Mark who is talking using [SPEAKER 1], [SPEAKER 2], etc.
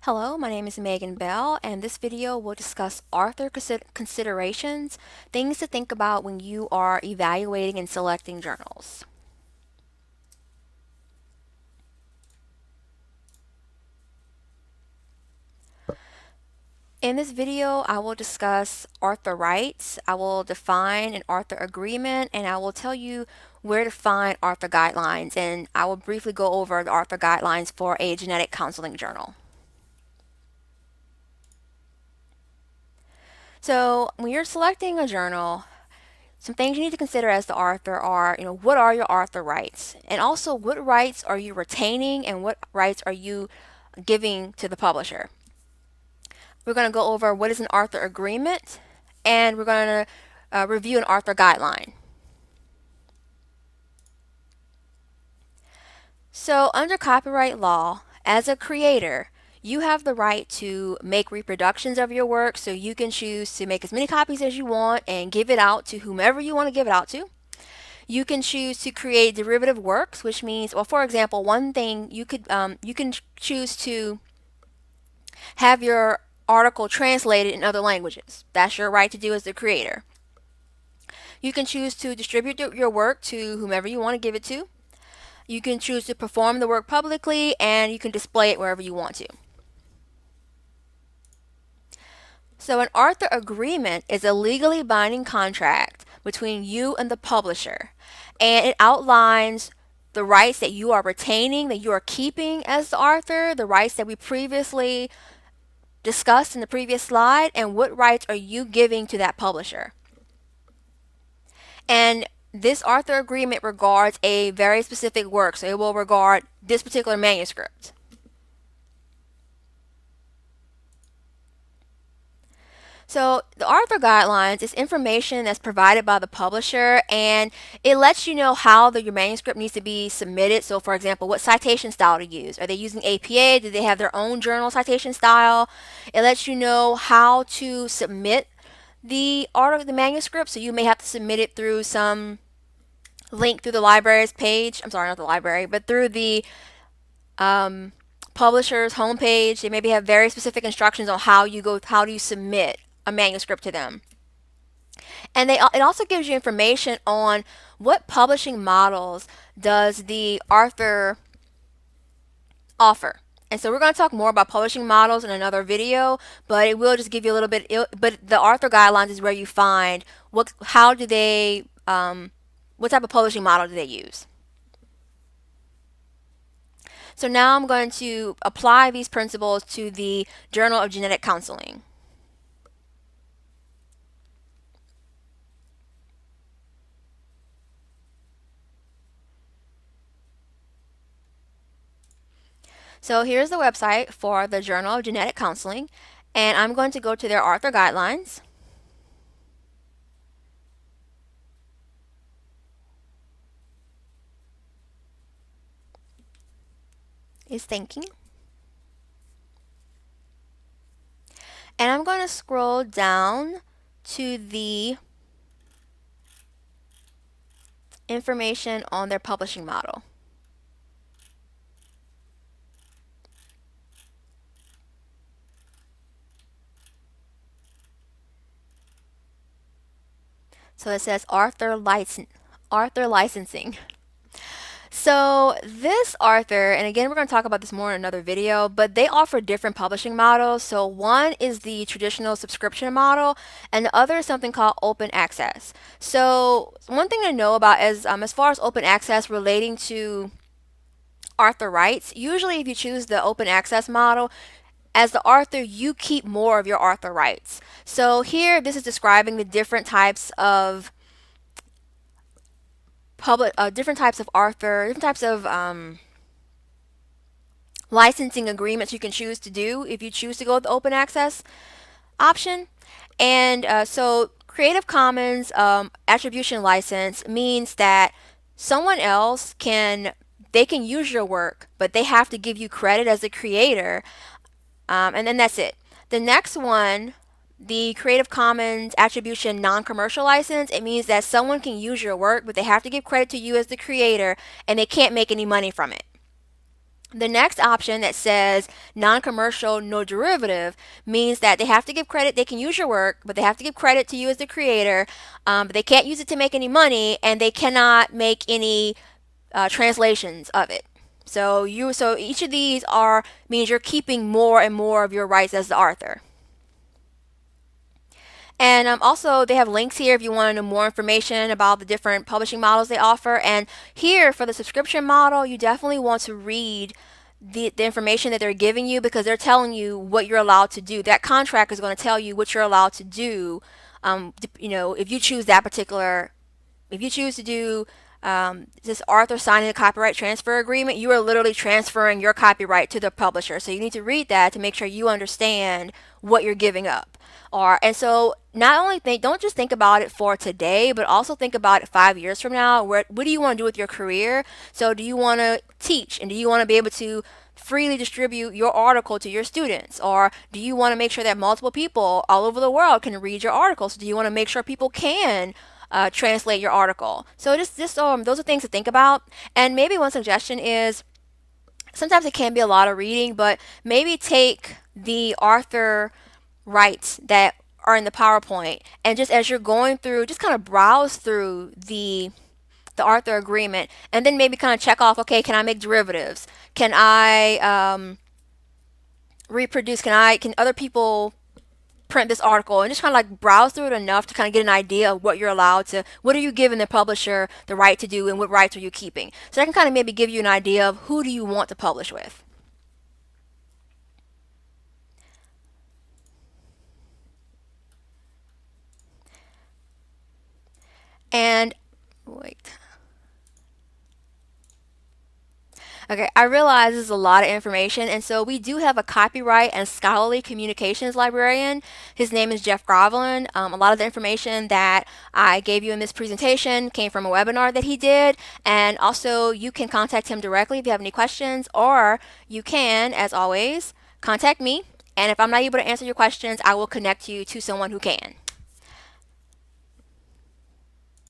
[SPEAKER 1] Hello, my name is Megan Bell, and this video will discuss author considerations, things to think about when you are evaluating and selecting journals. In this video, I will discuss author rights, I will define an author agreement, and I will tell you where to find author guidelines, and I will briefly go over the author guidelines for a genetic counseling journal. So, when you're selecting a journal, some things you need to consider as the author are, what are your author rights? And also, what rights are you retaining and what rights are you giving to the publisher? We're going to go over what is an author agreement, and we're going to review an author guideline. So, under copyright law, as a creator, you have the right to make reproductions of your work, so you can choose to make as many copies as you want and give it out to whomever you want to give it out to. You can choose to create derivative works, which means, well, for example, one thing you can choose to have your article translated in other languages. That's your right to do as the creator. You can choose to distribute your work to whomever you want to give it to. You can choose to perform the work publicly, and you can display it wherever you want to. So an author agreement is a legally binding contract between you and the publisher, and it outlines the rights that you are retaining, that you are keeping as the author, the rights that we previously discussed in the previous slide, and what rights are you giving to that publisher. And this author agreement regards a very specific work, so it will regard this particular manuscript. So the author guidelines is information that's provided by the publisher, and it lets you know how your manuscript needs to be submitted. So for example, what citation style to use. Are they using APA? Do they have their own journal citation style? It lets you know how to submit the manuscript. So you may have to submit it through some link through the library's page. I'm sorry, not the library, but through the publisher's homepage. They maybe have very specific instructions on how do you submit a manuscript to them. And it also gives you information on what publishing models does the author offer. And so we're going to talk more about publishing models in another video, but it will just give you a little bit. But the author guidelines is where you find what type of publishing model do they use. So now I'm going to apply these principles to the Journal of Genetic Counseling. So here's the website for the Journal of Genetic Counseling, and I'm going to go to their author guidelines. Is thinking. And I'm going to scroll down to the information on their publishing model. So it says author licensing. So this author, and again, we're going to talk about this more in another video, but they offer different publishing models. So one is the traditional subscription model, and the other is something called open access. So one thing to know about is, as far as open access relating to author rights, usually if you choose the open access model, as the author, you keep more of your author rights. So here, this is describing the different types of different types of licensing agreements you can choose to do if you choose to go with the open access option. And so Creative Commons attribution license means that someone else can use your work, but they have to give you credit as a creator, and then that's it. The next one, the Creative Commons Attribution Non-Commercial License, it means that someone can use your work, but they have to give credit to you as the creator, and they can't make any money from it. The next option that says non-commercial, no derivative means that they have to give credit. They can use your work, but they have to give credit to you as the creator. But they can't use it to make any money, and they cannot make any translations of it. So each of these are means you're keeping more and more of your rights as the author. And also, they have links here if you want to know more information about the different publishing models they offer. And here, for the subscription model, you definitely want to read the information that they're giving you, because they're telling you what you're allowed to do. That contract is going to tell you what you're allowed to do. If you choose that particular, if you choose to do this author signing a copyright transfer agreement, you are literally transferring your copyright to the publisher. So you need to read that to make sure you understand what you're giving up. And so not only don't just think about it for today, but also think about it 5 years from now. What do you want to do with your career? So do you want to teach, and do you want to be able to freely distribute your article to your students? Or do you want to make sure that multiple people all over the world can read your article? So do you want to make sure people can translate your article? So just those are things to think about. And maybe one suggestion is, sometimes it can be a lot of reading, but maybe take the author rights that are in the PowerPoint, and just as you're going through, just kind of browse through the author agreement, and then maybe kind of check off, okay, can I make derivatives? Can I reproduce? Can other people print this article? And just kind of like browse through it enough to kind of get an idea of what you're allowed to, what are you giving the publisher the right to do, and what rights are you keeping? So that can kind of maybe give you an idea of who do you want to publish with. And wait. Okay, I realize this is a lot of information, and so we do have a copyright and scholarly communications librarian. His name is Jeff Groveland. A lot of the information that I gave you in this presentation came from a webinar that he did, and also you can contact him directly if you have any questions, or you can, as always, contact me, and if I'm not able to answer your questions, I will connect you to someone who can.